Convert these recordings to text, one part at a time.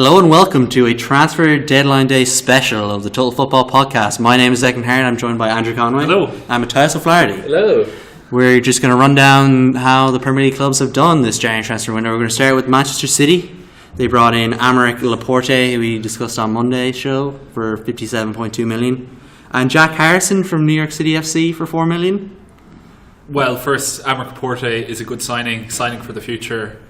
Hello and welcome to a transfer deadline day special of the Total Football Podcast. My name is Declan Hart. I'm joined by Andrew Conway. Hello. I'm Matthias O'Flaherty. Hello. We're just going to run down how the Premier League clubs have done this January transfer window. We're going to start with Manchester City. They brought in Aymeric Laporte, who we discussed on Monday's show, for $57.2 million. And Jack Harrison from New York City FC for $4 million. Well, first, Aymeric Laporte is a good signing for the future.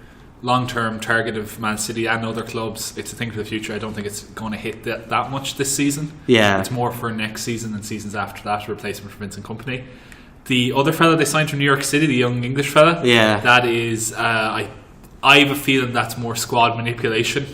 Long-term target of Man City and other clubs. It's a thing for the future. I don't think it's going to hit that much this season. Yeah. It's more for next season and seasons after that, a replacement for Vincent Kompany. The other fella they signed from New York City, the young English fella, that is, I have a feeling that's more squad manipulation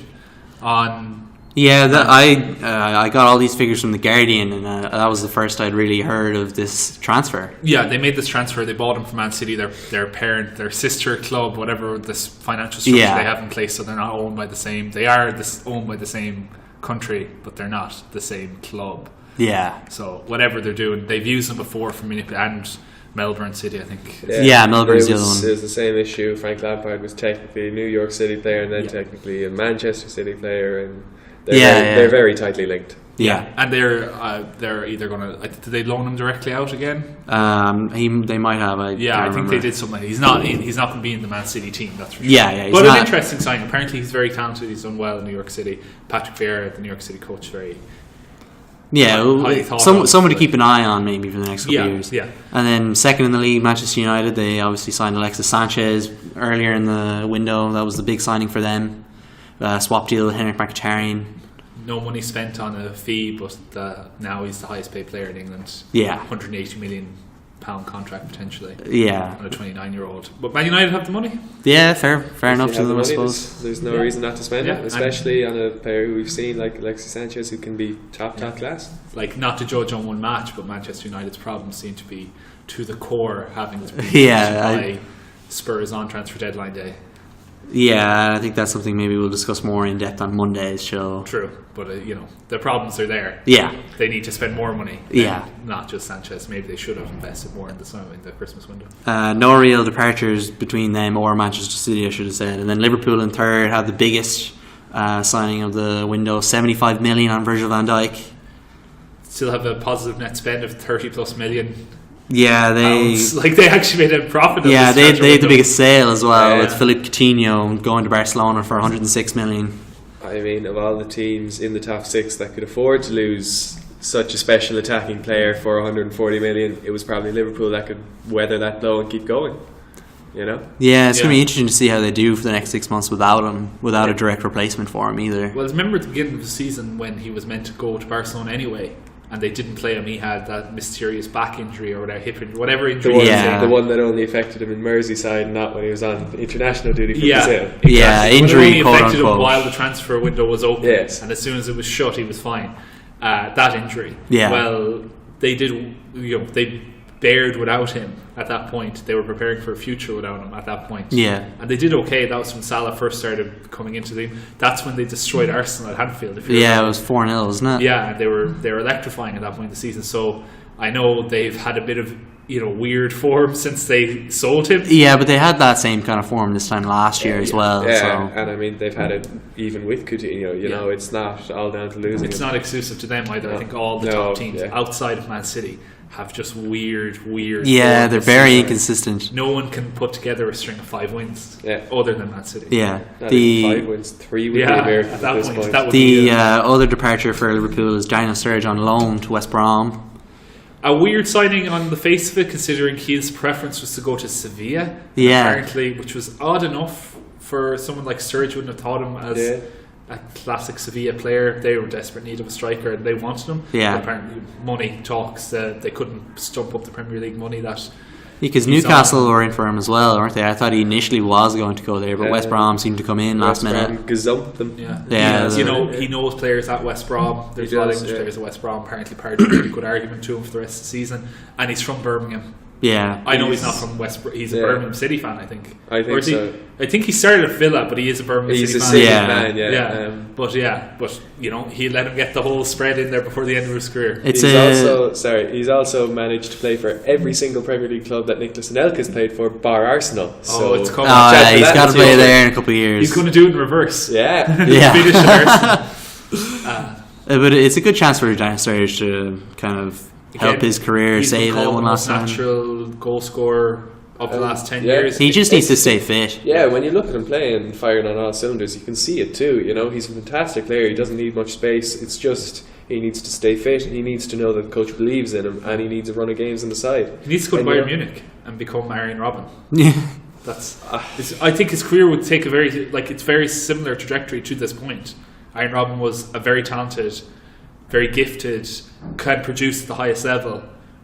on... Yeah, I got all these figures from The Guardian, and that was the first I'd really heard of this transfer. Yeah, they made this transfer. They bought him from Man City, their parent, their sister club, whatever this financial structure they have in place. So they're not owned by the same. They are owned by the same country, but they're not the same club. Yeah. So whatever they're doing, they've used them before from and Melbourne City, I think. Yeah, Melbourne's the other one. It was the same issue. Frank Lampard was technically a New York City player and then technically a Manchester City player, and they're very tightly linked. Yeah, and they're either going to... Did they loan him directly out again? They might have. I think they did something. He's not going to be in the Man City team. That's for sure. Yeah. But an interesting signing. Apparently, he's very talented. He's done well in New York City. Patrick Vieira, the New York City coach, very... someone to keep an eye on maybe for the next couple of years. Yeah. And then second in the league, Manchester United. They obviously signed Alexis Sanchez earlier in the window. That was the big signing for them. Swap deal with Henrik Mkhitaryan. No money spent on a fee, but now he's the highest paid player in England. Yeah. £180 million contract potentially. Yeah. On a 29-year-old. But Man United have the money. Yeah, fair enough to them, I suppose. There's no reason not to spend it, especially on a player who we've seen like Alexis Sanchez, who can be top class. Like, not to judge on one match, but Manchester United's problems seem to be to the core having to be by Spurs on transfer deadline day. Yeah, I think that's something maybe we'll discuss more in depth on Monday's show. True, but the problems are there. Yeah, they need to spend more money. Not just Sanchez. Maybe they should have invested more in the Christmas window. No real departures between them or Manchester City, I should have said. And then Liverpool in third had the biggest signing of the window, $75 million on Virgil van Dijk. Still have a positive net spend of 30 plus million. Yeah, they actually made a profit. Yeah, they had the biggest sale as well with Philippe Coutinho going to Barcelona for $106 million. I mean, of all the teams in the top six that could afford to lose such a special attacking player for $140 million, it was probably Liverpool that could weather that blow and keep going. Yeah, it's going to be interesting to see how they do for the next 6 months without him, without a direct replacement for him either. Well, remember at the beginning of the season when he was meant to go to Barcelona anyway, and they didn't play him. He had that mysterious back injury or that hip injury, whatever injury. The one that only affected him in Merseyside, not when he was on international duty for Brazil. Exactly. Yeah, injury, quote affected him while the transfer window was open. Yes. And as soon as it was shut, he was fine. That injury. Yeah. Well, they did. They bared without him at that point. They were preparing for a future without him at that point. Yeah. And they did okay. That was when Salah first started coming into the team. That's when they destroyed Arsenal at Anfield. Yeah, it was 4-0, wasn't it? Yeah, they were electrifying at that point in the season. So I know they've had a bit of weird form since they sold him. Yeah, but they had that same kind of form this time last year as well. Yeah, so. and I mean they've had it even with Coutinho. You know, it's not all down to losing. It's not exclusive to them either. I think all the top teams outside of Man City have just weird. Yeah, they're very inconsistent. No one can put together a string of 5 wins other than Man City. Yeah, not 5 wins, 3 would be American at this point. The other departure for Liverpool is Daniel Sturridge on loan to West Brom. A weird signing on the face of it, considering his preference was to go to Sevilla. Yeah, apparently, which was odd enough for someone like Sturridge. Wouldn't have thought him as a classic Sevilla player. They were in desperate need of a striker and they wanted him. Yeah. But apparently money talks, they couldn't stump up the Premier League money that... Because Newcastle were in for him as well, weren't they? I thought he initially was going to go there, but West Brom seemed to come in last minute. Gazumped them. Yeah. He knows players at West Brom. There's a lot of English players at West Brom. Apparently Pardew made a good argument to him for the rest of the season. And he's from Birmingham. Yeah. I know he's not from West. He's a Birmingham City fan, I think. I think so. I think he started at Villa, but he is a Birmingham City fan. He's a City man, yeah. But you know, he let him get the whole spread in there before the end of his career. He's also managed to play for every single Premier League club that Nicolas Anelka has played for, bar Arsenal. So it's coming. He's got to play there in a couple of years. He's going to do it in reverse. Yeah. Finish at Arsenal. But it's a good chance for Daniel Sturridge to kind of help his career, save it one last time. Natural goal scorer of the last 10 years. He just needs to stay fit. Yeah, when you look at him playing, firing on all cylinders, you can see it too. You know, he's a fantastic player. He doesn't need much space. It's just he needs to stay fit. He needs to know that the coach believes in him, and he needs a run of games on the side. He needs to go to Bayern Munich and become Arjen Robben. Yeah. I think his career would take it's very similar trajectory to this point. Arjen Robben was a very talented, very gifted, can produce at the highest level,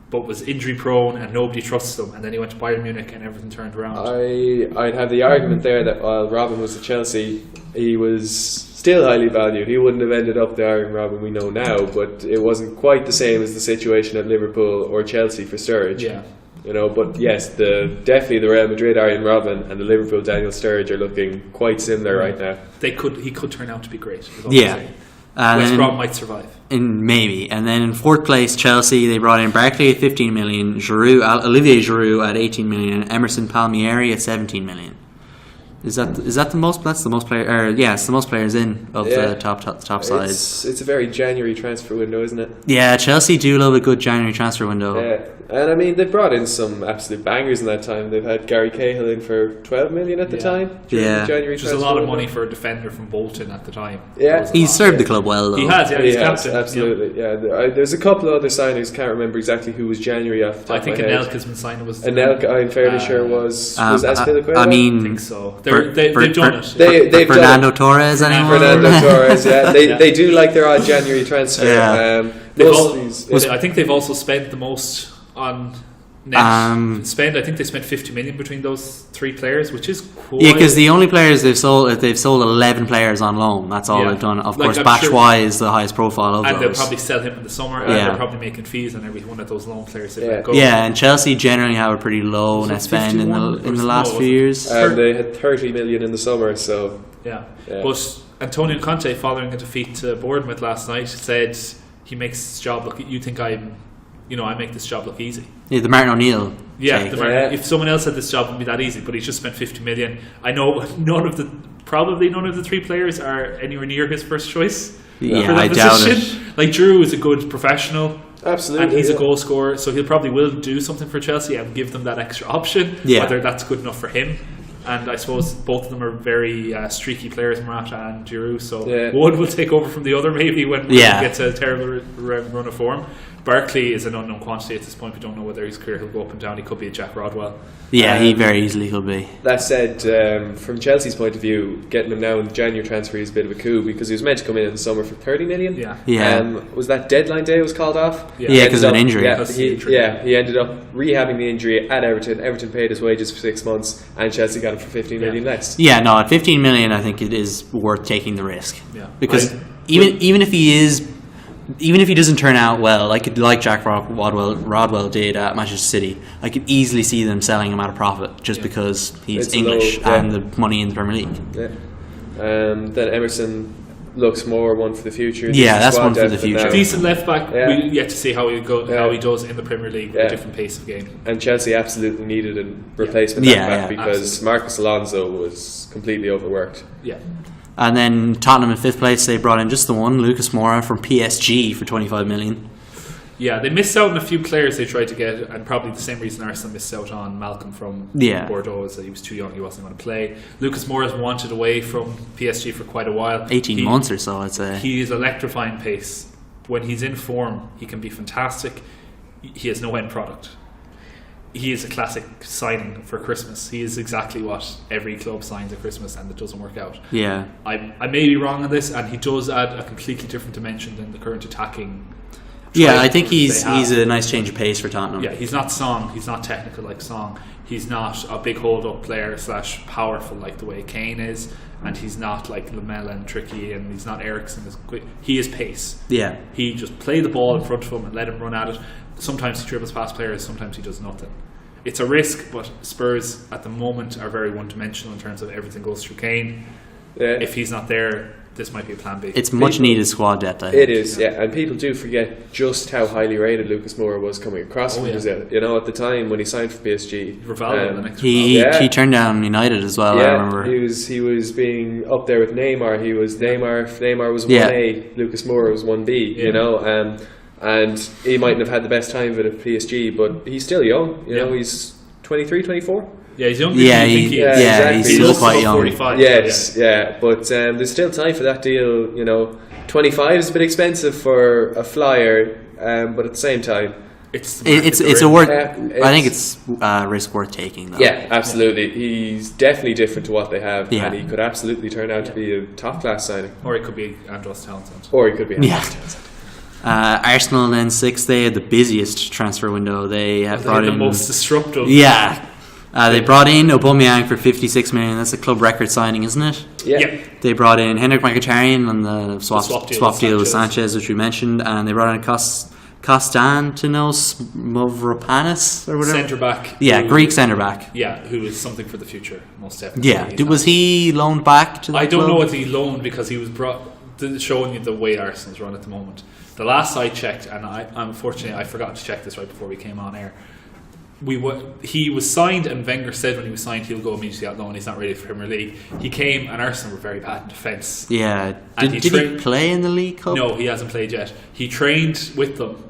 but was injury prone and nobody trusts him. And then he went to Bayern Munich and everything turned around. I'd have the argument there that while Robben was at Chelsea, he was still highly valued. He wouldn't have ended up the Arjen Robben we know now, but it wasn't quite the same as the situation at Liverpool or Chelsea for Sturridge. Yeah. You know, but yes, definitely the Real Madrid Arjen Robben and the Liverpool Daniel Sturridge are looking quite similar right now. He could turn out to be great. Yeah. West Brom might survive. Maybe. And then in fourth place, Chelsea, they brought in Barkley at 15 million, Olivier Giroud at 18 million, and Emerson Palmieri at 17 million. Is that the most? That's the most player. It's the most players in of the top sides. It's a very January transfer window, isn't it? Yeah, Chelsea do love a good January transfer window. Yeah, and I mean they've brought in some absolute bangers in that time. They've had Gary Cahill in for 12 million at the time. Yeah, the January which was a lot of money for a defender from Bolton at the time. Yeah, he's served the club well though. He has. Yeah, he's captain. Absolutely. Yeah, there's a couple of other signings. Can't remember exactly who was January off the top I think of my head. Anelka's been signed. Anelka, I'm fairly sure was Azpilicueta? I mean, I think so. They've done it. They've Fernando done it. Torres, anyone? Fernando Torres, yeah. They do like their odd January transfer. Yeah. I think they've also spent the most on net spend. I think they spent 50 million between those three players, which is quite... Yeah, because the only players they've sold 11 players on loan. That's all they've done. Of course, Batshuayi is the highest profile of those. And they'll probably sell him in the summer, and they're probably making fees on every one of those loan players. And Chelsea generally have a pretty low net spend in the last few years. And they had 30 million in the summer, so... Yeah. But Antonio Conte, following a defeat to Bournemouth last night, said he makes his job look... You think I make this job look easy. Yeah, the Martin O'Neill. If someone else had this job, it would be that easy. But he's just spent 50 million. I know probably none of the three players are anywhere near his first choice. Yeah, I doubt it. Like Drew is a good professional. Absolutely. And he's a goal scorer, so he'll probably will do something for Chelsea and give them that extra option. Yeah. Whether that's good enough for him. And I suppose both of them are very streaky players, Morata and Giroud. So one will take over from the other maybe when he gets a terrible run of form. Barkley is an unknown quantity at this point. We don't know whether his career will go up and down. He could be a Jack Rodwell. Yeah, he very easily could be. That said, from Chelsea's point of view, getting him now in the January transfer is a bit of a coup because he was meant to come in the summer for 30 million. Was that deadline day was called off? Yeah, because of an injury. He ended up rehabbing the injury at Everton. Everton paid his wages for 6 months, and Chelsea got him for 15 million less. Yeah, no, at 15 million, I think it is worth taking the risk. Yeah, because even if he doesn't turn out well, like Jack Rodwell did at Manchester City, I could easily see them selling him at a profit just because he's English and the money in the Premier League. Yeah. Then Emerson looks more one for the future. That's one for the future. Decent left back. We yet to see how he does in the Premier League with a different pace of game. And Chelsea absolutely needed a replacement left back because Marcus Alonso was completely overworked. Yeah. And then Tottenham in fifth place, they brought in just the one, Lucas Moura from PSG for 25 million. Yeah, they missed out on a few players they tried to get, and probably the same reason Arsenal missed out on Malcolm from Bordeaux, is that he was too young, he wasn't going to play. Lucas Moura wanted away from PSG for quite a while. 18 months or so, I'd say. He is electrifying pace. When he's in form, he can be fantastic. He has no end product. He is a classic signing for Christmas. He is exactly what every club signs at Christmas, and it doesn't work out. Yeah, I may be wrong on this, and he does add a completely different dimension than the current attacking. Yeah, I think he's a nice change of pace for Tottenham. Yeah, he's not Song. He's not technical like Song. He's not a big hold-up player / powerful like the way Kane is, and he's not like Lamela and tricky, and he's not Eriksen. He is pace. Yeah, he just play the ball in front of him and let him run at it. Sometimes he dribbles past players, sometimes he does nothing. it's a risk, but Spurs at the moment are very one-dimensional in terms of everything goes through Kane. Yeah. If he's not there, this might be a plan B. It's much needed squad depth, I think. It is, yeah. And people do forget just how highly rated Lucas Moura was coming across from Brazil. You know, at the time when he signed for PSG, Rivaldo, the next he turned down United as well. I remember he was being up there with Neymar. He was Neymar was 1A, Lucas Moura was 1B. You know, and he mightn't have had the best time of it at PSG, but he's still young. You know, he's 23, 24. Yeah, he's younger than you think he is. Exactly. He's still quite young. 45. Yes, but there's still time for that deal. You know, 25 is a bit expensive for a flyer, but at the same time, it's a worth. I think it's risk worth taking, though. Yeah, absolutely. He's definitely different to what they have, and he could absolutely turn out to be a top class signing. Or he could be Andros Townsend. Arsenal then 6th. They had the busiest transfer window. They have brought in the most disruptive. Yeah. They brought in Aubameyang for 56 million. That's a club record signing, isn't it? Yeah. They brought in Henrik Mkhitaryan on the swap deal with Sanchez, which we mentioned, and they brought in Konstantinos Mavropanos or whatever. Centre back. Yeah, Greek centre back. Yeah, who is something for the future, most definitely. Yeah. Was he loaned back to the I don't club? know if he loaned because he was showing you the way Arsenal's run at the moment. The last I checked, and unfortunately I forgot to check this right before we came on air. He was signed, and Wenger said when he was signed he'll go immediately out loan. He's not ready for Premier League. He came, and Arsenal were very bad in defence. Yeah, did he play in the League Cup? No, he hasn't played yet. He trained with them,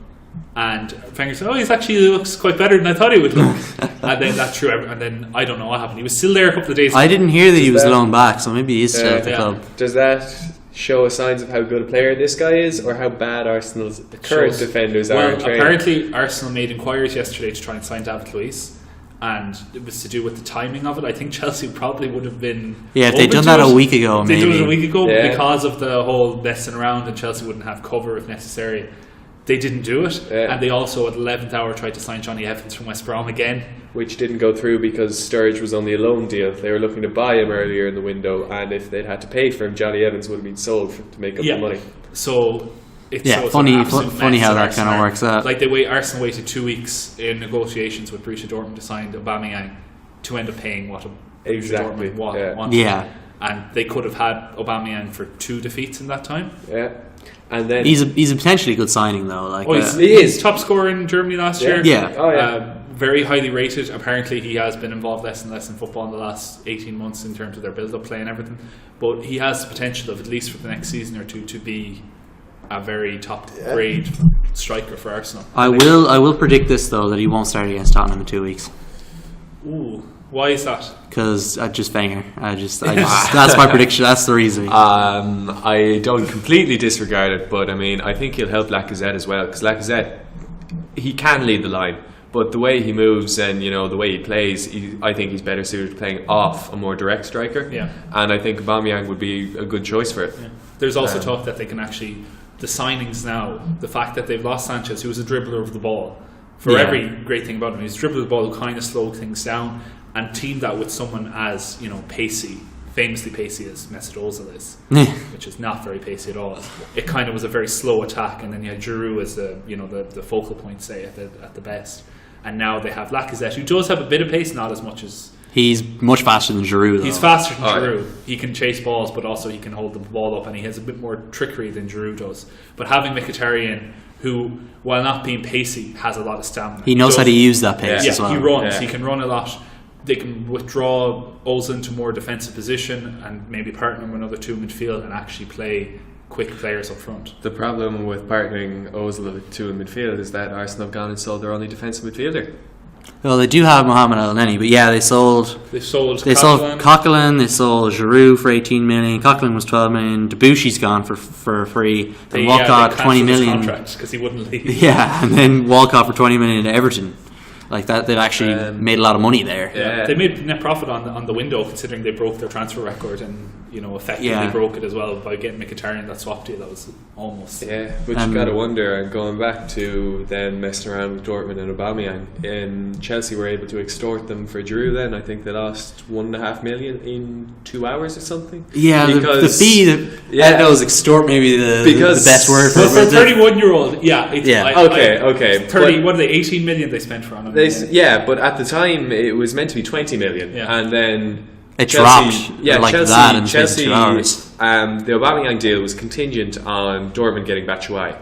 and Wenger said, "Oh, he actually looks quite better than I thought he would look." And then that threw. And then I don't know what happened. He was still there a couple of days. I didn't hear that he was loaned back, so maybe he's still at the club. Does that show signs of how good a player this guy is, or how bad Arsenal's current defenders are? Well, apparently Arsenal made inquiries yesterday to try and sign David Luiz, and it was to do with the timing of it. I think Chelsea probably would have been if they'd done that a week ago, they did it a week ago because of the whole messing around, and Chelsea wouldn't have cover if necessary. They didn't do it, and they also at the 11th hour tried to sign Johnny Evans from West Brom again, which didn't go through because Sturridge was on the loan deal. They were looking to buy him earlier in the window, and if they'd had to pay for him, Johnny Evans would have been sold to make up the money. So it's funny how that kind of works out. Like Arsenal waited 2 weeks in negotiations with Borussia Dortmund to sign Aubameyang to end up paying what Dortmund wanted. And they could have had Aubameyang for 2 defeats in that time. Yeah. And then he's a potentially good signing though. He is top scorer in Germany last year. Yeah. Very highly rated. Apparently, he has been involved less and less in football in the last 18 months in terms of their build-up play and everything. But he has the potential of, at least for the next season or two, to be a very top-grade striker for Arsenal. I will predict this though, that he won't start against Tottenham in 2 weeks. Ooh. Why is that? Because just Wenger. I just that's my prediction. That's the reason. I don't completely disregard it, but I mean, I think he'll help Lacazette as well, because Lacazette, he can lead the line, but the way he moves and the way he plays, I think he's better suited to playing off a more direct striker. Yeah. And I think Aubameyang would be a good choice for it. Yeah. There's also talk that they can actually, the signings now, the fact that they've lost Sanchez, who was a dribbler of the ball, for every great thing about him, he's a dribbler of the ball who kind of slowed things down, and teamed that with someone as pacey, famously pacey as Mesut Ozil is, which is not very pacey at all. It kind of was a very slow attack, and then you had Giroud as the focal point, say at the best. And now they have Lacazette, who does have a bit of pace, not as much as. He's much faster than Giroud, though. He's faster than Giroud. He can chase balls, but also he can hold the ball up, and he has a bit more trickery than Giroud does. But having Mkhitaryan, who, while not being pacey, has a lot of stamina. He knows how to use that pace as well. He runs. He can run a lot. They can withdraw Ozil into more defensive position and maybe partner with another 2 midfield and actually play quick players up front. The problem with partnering Ozil with 2 in midfield is that Arsenal have gone and sold their only defensive midfielder. Well, they do have Mohamed El-Neni, but they sold Coquelin, they sold Giroud for 18 million. Coquelin was 12 million. Debussy's gone for free. And Walcott 20 million because he wouldn't leave. Yeah, and then Walcott for 20 million to Everton. Like that, they've actually made a lot of money there. Yeah. They made net profit on the window, considering they broke their transfer record, and effectively broke it as well by getting Mkhitaryan that swap deal. That was almost but you got to wonder. And going back to them messing around with Dortmund and Aubameyang, and Chelsea were able to extort them for Giroud. Then I think they lost $1.5 million in 2 hours or something. Yeah, the fee. I don't know, is extort maybe the best word for it. For a 31-year-old, okay. 30. What are they? 18 million they spent for him. But at the time it was meant to be 20 million, and then it Chelsea, dropped like that in Chelsea, 2 hours. The Aubameyang deal was contingent on Dortmund getting Batshuayi,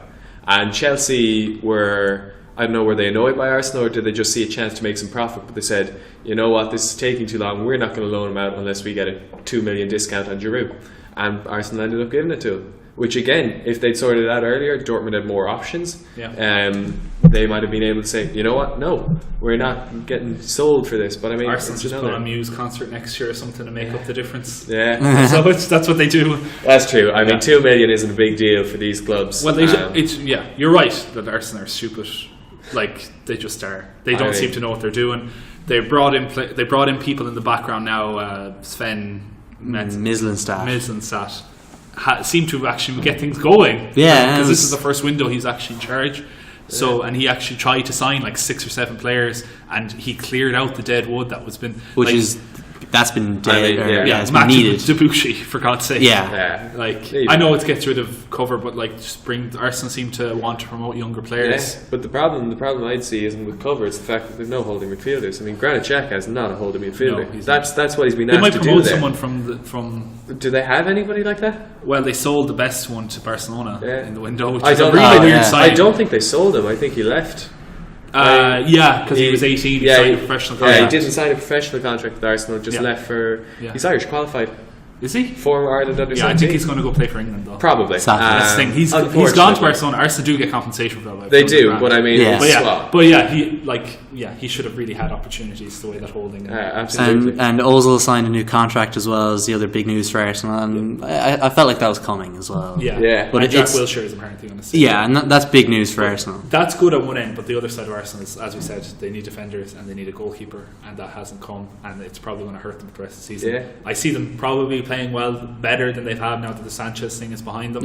and Chelsea were, I don't know, were they annoyed by Arsenal or did they just see a chance to make some profit? But they said, you know what, this is taking too long, we're not going to loan him out unless we get a 2 million discount on Giroud, and Arsenal ended up giving it to him. Which again, if they'd sorted it out earlier, Dortmund had more options. They might have been able to say, you know what, no, we're not getting sold for this. But I mean, Arsenal's just put on a Muse concert next year or something to make up the difference. Yeah, so that's what they do. That's true. I mean, 2 million isn't a big deal for these clubs. Well, you're right that Arsenal are stupid. Like they just are. They don't seem to know what they're doing. They brought in people in the background now. Sven Mislintat. Seem to actually get things going. Because this is the first window he's actually in charge. So, and he actually tried to sign like 6 or 7 players, and he cleared out the dead wood that was been, that's been dead. It's been needed. Debuchy, for God's sake. I know it gets rid of cover, but just Arsenal seem to want to promote younger players. But the problem I'd see isn't with cover; it's the fact that there's no holding midfielders. I mean, Granit Xhaka is not a holding midfielder. No, that's what he's been asked to do. They might promote someone from. Do they have anybody like that? Well, they sold the best one to Barcelona in the window. Which I don't think they sold him. I think he left. Because he was 18, he signed a professional contract. Yeah, he didn't sign a professional contract with Arsenal, just left for... He's Irish qualified. Is he? Former Ireland under 17. I think he's going to go play for England though. Probably. That's the thing. He's gone to Barcelona. Arsenal do get compensation for that. They do, but I mean... he should have really had opportunities the way that Holding... absolutely. And Ozil signed a new contract as well as the other big news for Arsenal, and I felt like that was coming as well. But Jack Wilshere is apparently going to stay. Yeah, and that's big news for Arsenal. That's good at one end, but the other side of Arsenal is, as we said, they need defenders and they need a goalkeeper, and that hasn't come, and it's probably going to hurt them for the rest of the season. I see them probably playing better than they've had now that the Sanchez thing is behind them.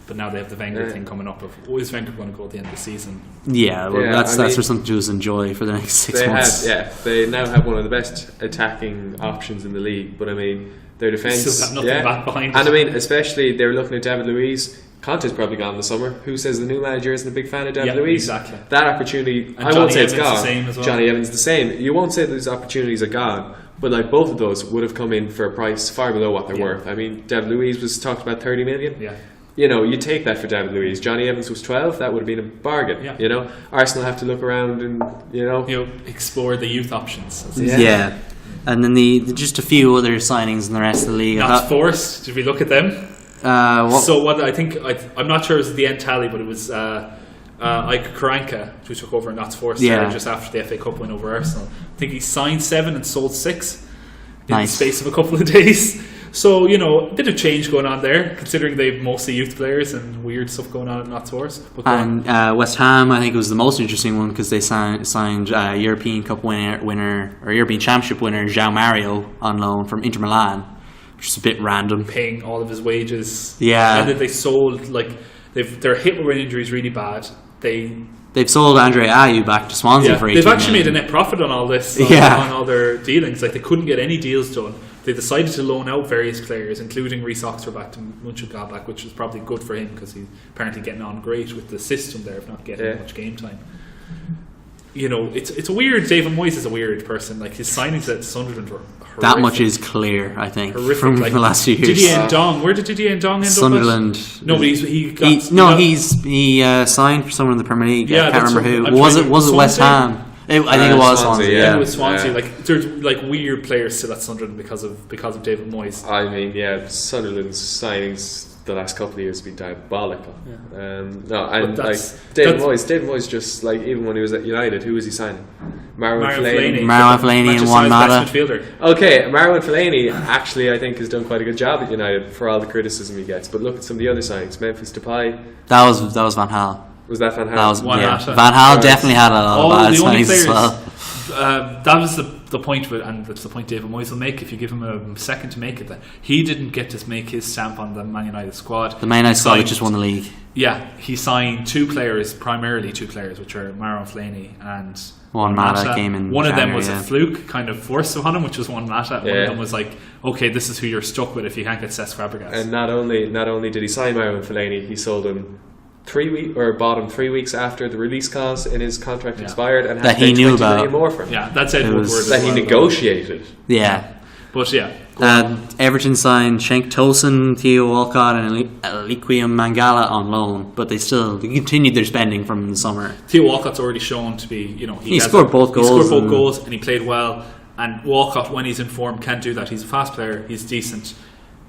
But now they have the Wenger thing coming up of, is Wenger going to go at the end of the season? That's for something to just enjoy for the next 6 months. They now have one of the best attacking options in the league, but I mean, their defence... Still got nothing back behind And I mean, especially, they were looking at David Luiz. Conte's probably gone in the summer. Who says the new manager isn't a big fan of David Luiz? Exactly. That opportunity, and I won't say it's gone. The same as well. Johnny Evans the same. You won't say those opportunities are gone, but like both of those would have come in for a price far below what they're worth. I mean, David Luiz was talked about 30 million. You know, you take that for David Luiz. Johnny Evans was 12. That would have been a bargain. You know, Arsenal have to look around and explore the youth options. And then just a few other signings in the rest of the league. Notts Forest. Did we look at them? So what I think, I'm not sure it was the end tally, but it was Ike Karanka who took over Notts Forest just after the FA Cup win over Arsenal. I think he signed 7 and sold 6 in the space of a couple of days. So, a bit of change going on there, considering they've mostly youth players and weird stuff going on at Notts Forest. And West Ham, I think, was the most interesting one because they signed European Cup winner or European Championship winner João Mario on loan from Inter Milan, which is a bit random. Paying all of his wages. Yeah. And then they sold, they're hit with injuries really bad. They've sold Andre Ayew back to Swansea for 18 They've actually made a net profit on all this, on all their dealings. They couldn't get any deals done. They decided to loan out various players, including Reece Oxford to Mönchengladbach, which was probably good for him because he's apparently getting on great with the system there of not getting much game time. It's a weird... David Moyes is a weird person. Like, his signings at Sunderland were horrific. That much is clear, I think, from the last few years. Didier Ndong. Where did Didier Ndong end Sunderland. up at? No, but he signed for someone in the Premier League. I can't remember who. Was it West Ham? I think it was Swansea. It was Swansea. There's weird players still at Sunderland because of David Moyes. I mean, Sunderland's signings the last couple of years have been diabolical. David Moyes just even when he was at United, who was he signing? Marwan Fellaini and Juan Mata. Okay, Marwan Fellaini actually I think has done quite a good job at United for all the criticism he gets. But look at some of the other signings. Memphis Depay. That was Van Gaal. Was that Van Gaal? Van Gaal definitely had a lot of bad signings as well. That was the point of it, and that's the point David Moyes will make if you give him a second to make it, that he didn't get to make his stamp on the Man United squad. The Man United squad that just won the league. Yeah, he signed primarily two players, which are Marouane Fellaini and Juan Mata came in. One of them January, was a fluke, kind of forced upon him, which was Juan Mata. One of them was like, okay, this is who you're stuck with if you can't get Cesc Fabregas. And not only did he sign Marouane Fellaini, he sold him bought him 3 weeks after the release clause in his contract expired, and that had to he pay knew 20 about. million more for him. Yeah, that's Ed Woodward. That he negotiated. Yeah. But yeah. Everton signed Cenk Tosun, Theo Walcott, and Liquium Mangala on loan, but they continued their spending from the summer. Theo Walcott's already shown to be, he scored both goals. He scored both goals and he played well. And Walcott, when he's in form, can do that. He's a fast player. He's decent.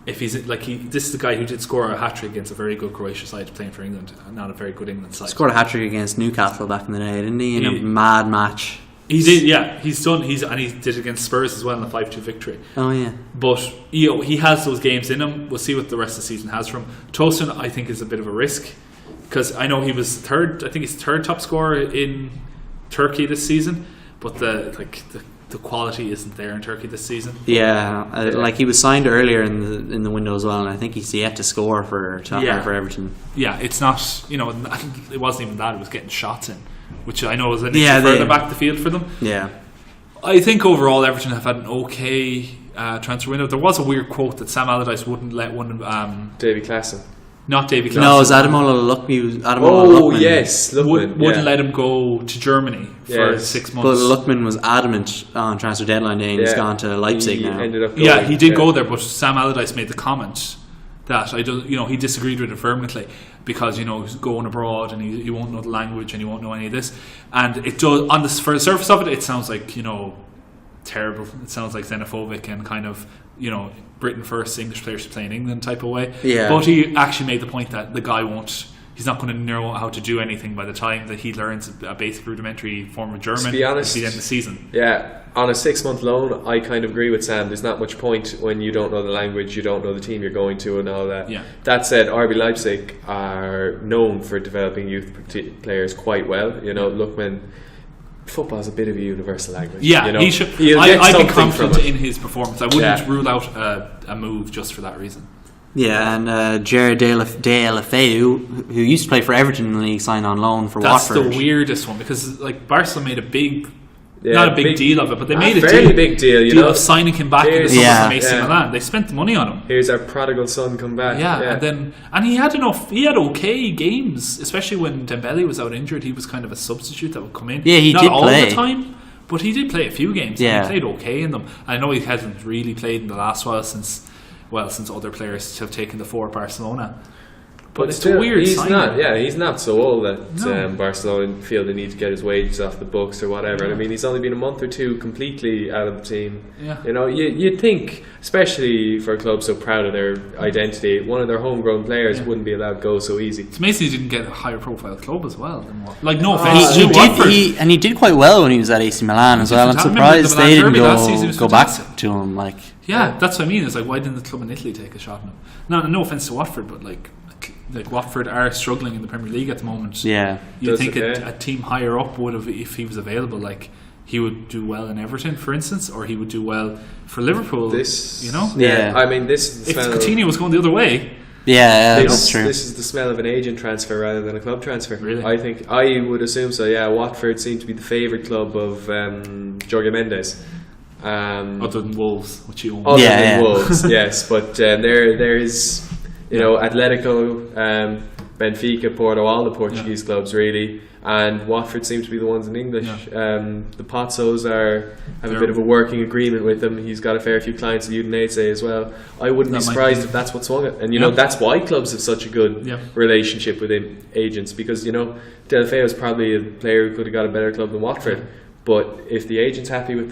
If he's this is the guy who did score a hat-trick against a very good Croatia side playing for England, not a very good England side. Scored a hat-trick against Newcastle back in the day, didn't he? In a mad match. He did, yeah. He did it against Spurs as well in the 5-2 victory. Oh yeah. But he has those games in him. We'll see what the rest of the season has for him. Tosun, I think, is a bit of a risk because I know he was third. I think he's third top scorer in Turkey this season, but the quality isn't there in Turkey this season. Yeah, like he was signed earlier in the window as well, and I think he's yet to score for Everton. Yeah, it's not. I think it wasn't even that. It was getting shots in, which I know was an issue further back the field for them. Yeah, I think overall Everton have had an okay transfer window. There was a weird quote that Sam Allardyce wouldn't let one. Davy Klaassen. Not Davy Klaassen. No, it was Ademola Lookman. Oh yes, Lookman. Wouldn't let him go to Germany for 6 months. But Lookman was adamant on transfer deadline day, and he's gone to Leipzig now. Ended up going, he did go there, but Sam Allardyce made the comment that he disagreed with it vehemently because he's going abroad and he won't know the language and he won't know any of this. And it does for the surface of it sounds like terrible. It sounds like xenophobic and kind of Britain first, English players play in England type of way. Yeah. But he actually made the point that the guy he's not going to know how to do anything by the time that he learns a basic rudimentary form of German to be honest, at the end of the season. Yeah, on a 6-month loan, I kind of agree with Sam. There's not much point when you don't know the language, you don't know the team you're going to and all that. Yeah. That said, RB Leipzig are known for developing youth players quite well. Lookman, football's a bit of a universal language. Yeah, he should. I'd be confident in his performance. I wouldn't rule out a move just for that reason. Yeah, and Jared De La Feu, who used to play for Everton in the league, signed on loan for Watford. That's the weirdest one because Barcelona made a big, not a big deal of it, but they made a fairly big deal of signing him back in the summer from AC Milan. They spent the money on him. Here's our prodigal son come back. And he had okay games, especially when Dembele was out injured. He was kind of a substitute that would come in. Yeah, he not did all play the time, but he did play a few games. Yeah, and he played okay in them. I know he hasn't really played in the last while since other players have taken the floor at Barcelona. But it's still, a weird sign. He's not so old that Barcelona feel they need to get his wages off the books or whatever. No. I mean, he's only been a month or two completely out of the team. Yeah. You'd think, especially for a club so proud of their identity, one of their homegrown players wouldn't be allowed to go so easy. It's amazing he didn't get a higher profile club as well. No offense to Watford. He did quite well when he was at AC Milan as well. I'm surprised they didn't go back to him. Yeah, that's what I mean. It's why didn't the club in Italy take a shot on him? No offense to Watford, but Watford are struggling in the Premier League at the moment. Yeah, you'd think a team higher up would have, if he was available, he would do well in Everton, for instance, or he would do well for Liverpool. Yeah. I mean, this is the if Coutinho was going the other way. Yeah, that's true. This is the smell of an agent transfer rather than a club transfer. Really? I would assume so. Yeah, Watford seem to be the favourite club of Jorge Mendes. Other than Wolves, which you own. Other than Wolves, yes. But there is, Atletico, Benfica, Porto, all the Portuguese clubs really, and Watford seem to be the ones in English. The Pozzos have a bit of a working agreement with them. He's got a fair few clients at Udinese as well. I wouldn't be surprised if that's what swung it. And that's why clubs have such a good relationship with agents, because Del Feo is probably a player who could have got a better club than Watford. But if the agent's happy with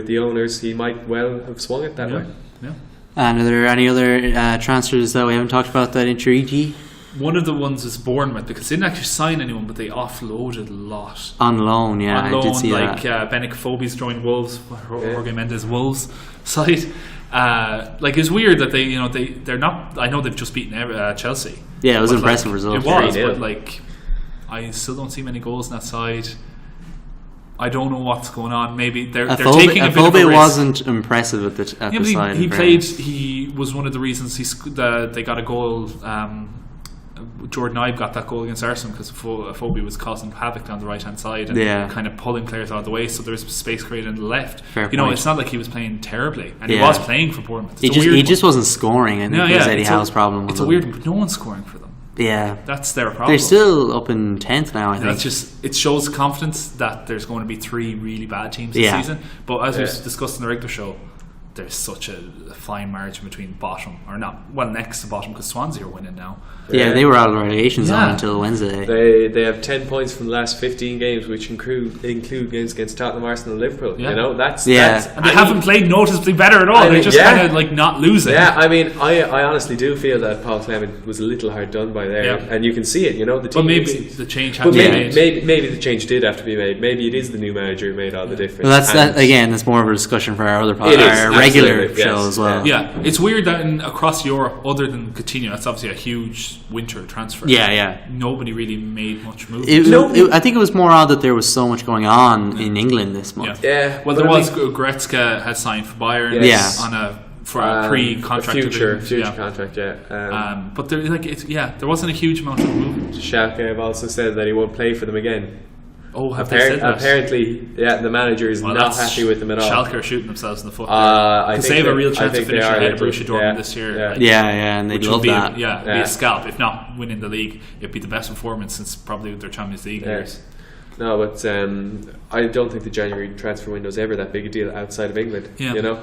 the owners, he might well have swung it that way. Yeah. And are there any other transfers that we haven't talked about that intrigue you? One of the ones is Bournemouth, because they didn't actually sign anyone, but they offloaded a lot. On loan, I did see that. Benik Fobi's joined Wolves, Jorge Mendes Wolves side. It's weird that they're not. I know they've just beaten Chelsea. Yeah, it was an impressive result. It was, but I still don't see many goals on that side. I don't know what's going on. Maybe they're taking a bit of a risk. Wasn't impressive at the side. He played. He was one of the reasons they got a goal. Jordan Ibe got that goal against Arsenal because Afobe was causing havoc down the right hand side and kind of pulling players out of the way, so there was space created on the left. Fair point. It's not like he was playing terribly, and he was playing for Bournemouth. He just wasn't scoring. I think it was Eddie Howe's problem. It's a weird one, but no one's scoring for them. Yeah, that's their problem. They're still up in 10th now. I think it shows confidence that there's going to be 3 really bad teams this season. But as we discussed in the regular show, there's such a fine margin between bottom or not. Well, next to bottom because Swansea are winning now. Yeah, they were out of the relegation zone until Wednesday. They have 10 points from the last 15 games, which include games against Tottenham, Arsenal, and Liverpool. Yeah. You know, that's and they haven't played noticeably better at all. They're just kind of like not losing. Yeah, I mean, I honestly do feel that Paul Clement was a little hard done by there, and you can see it. You know, the team. But maybe the change had to be made. Maybe the change did have to be made. Maybe it is the new manager who made all the difference. Well, that's more of a discussion for our other our regular show as well. Yeah, it's weird that across Europe, other than Coutinho, that's obviously a huge winter transfer. Yeah. Nobody really made much movement. I think it was more odd that there was so much going on in England this month. Yeah. Well, Goretzka had signed for Bayern on a pre-contract future contract. But there wasn't a huge amount of movement. Schalke have also said that he won't play for them again. Oh, have they said that? Apparently, the manager is not happy with them at all. Schalke are shooting themselves in the foot. Because they have a real chance of finishing ahead of Borussia Dortmund this year. And they'd love that. Be a scalp. If not winning the league, it'd be the best performance since probably their Champions League years. No, but I don't think the January transfer window is ever that big a deal outside of England. Yeah. You know,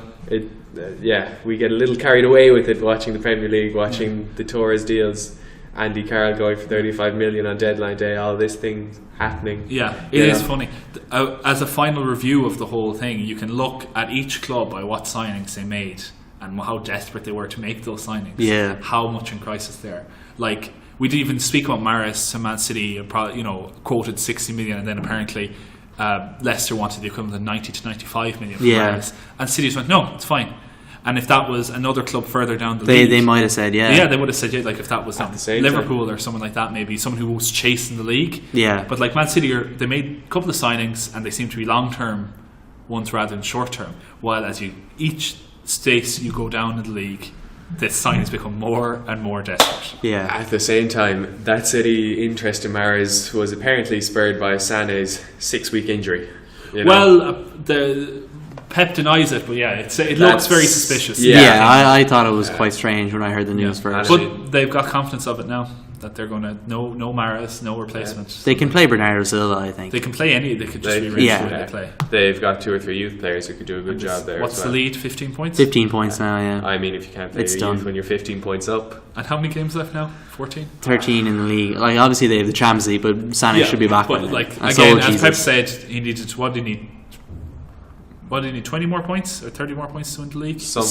we get a little carried away with it watching the Premier League, watching the Torres deals. Andy Carroll going for 35 million on deadline day, all this thing happening. Yeah, it is funny. As a final review of the whole thing, you can look at each club by what signings they made and how desperate they were to make those signings. Yeah. How much in crisis they are. Like, we didn't even speak about Mahrez to Man City, quoted 60 million, and then apparently Leicester wanted the equivalent of 90 to 95 million for Mahrez. And City just went, no, it's fine. And if that was another club further down the league, they might have said they would have said like if that was Liverpool or someone like that, maybe someone who was chasing the league. But like Man City, they made a couple of signings and they seem to be long term ones rather than short term. While as each stage you go down in the league, the signings become more and more desperate. Yeah. At the same time, that City interest in Mahrez was apparently spurred by Sané's 6-week injury. Pep denies it, but it looks very suspicious. I thought it was quite strange when I heard the news first. But they've got confidence of it now that they're going to no Mahrez, no replacement. They can play Bernardo Silva, I think. They can play any. They could just rearrange the way they play. They've got 2 or 3 youth players who could do a good job there. What's the lead? 15 points. 15 points now. Yeah. I mean, if you can't play your youth when you're 15 points up. And how many games left now? 14. 13 in the league. Like obviously they have the Champions League, but Sané should be back. But again, as Pep said, he needed. What do you need? 20 more points or 30 more points to win the league? 10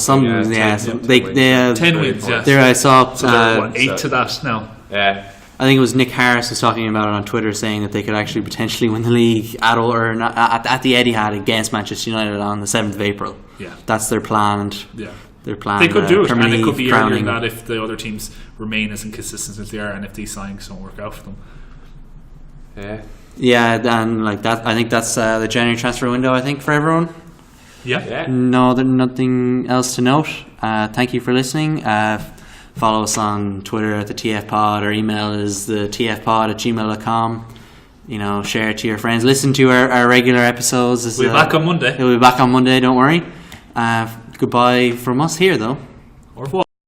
wins. There I saw 8 to that now. Yeah. I think it was Nick Harris was talking about it on Twitter, saying that they could actually potentially win the league at the Etihad against Manchester United on the 7th of April. Yeah, that's their plan. Their plan. They could do it, and it could be earlier than that if the other teams remain as inconsistent as they are, and if these signings don't work out for them. And like that, I think that's the January transfer window. I think for everyone. Yeah. No, there's nothing else to note. Thank you for listening. Follow us on Twitter at the TF Pod. Our email is the tfpod@gmail.com. Share it to your friends. Listen to our regular episodes. We'll be back on Monday. We'll be back on Monday. Don't worry. Goodbye from us here, though. Au revoir.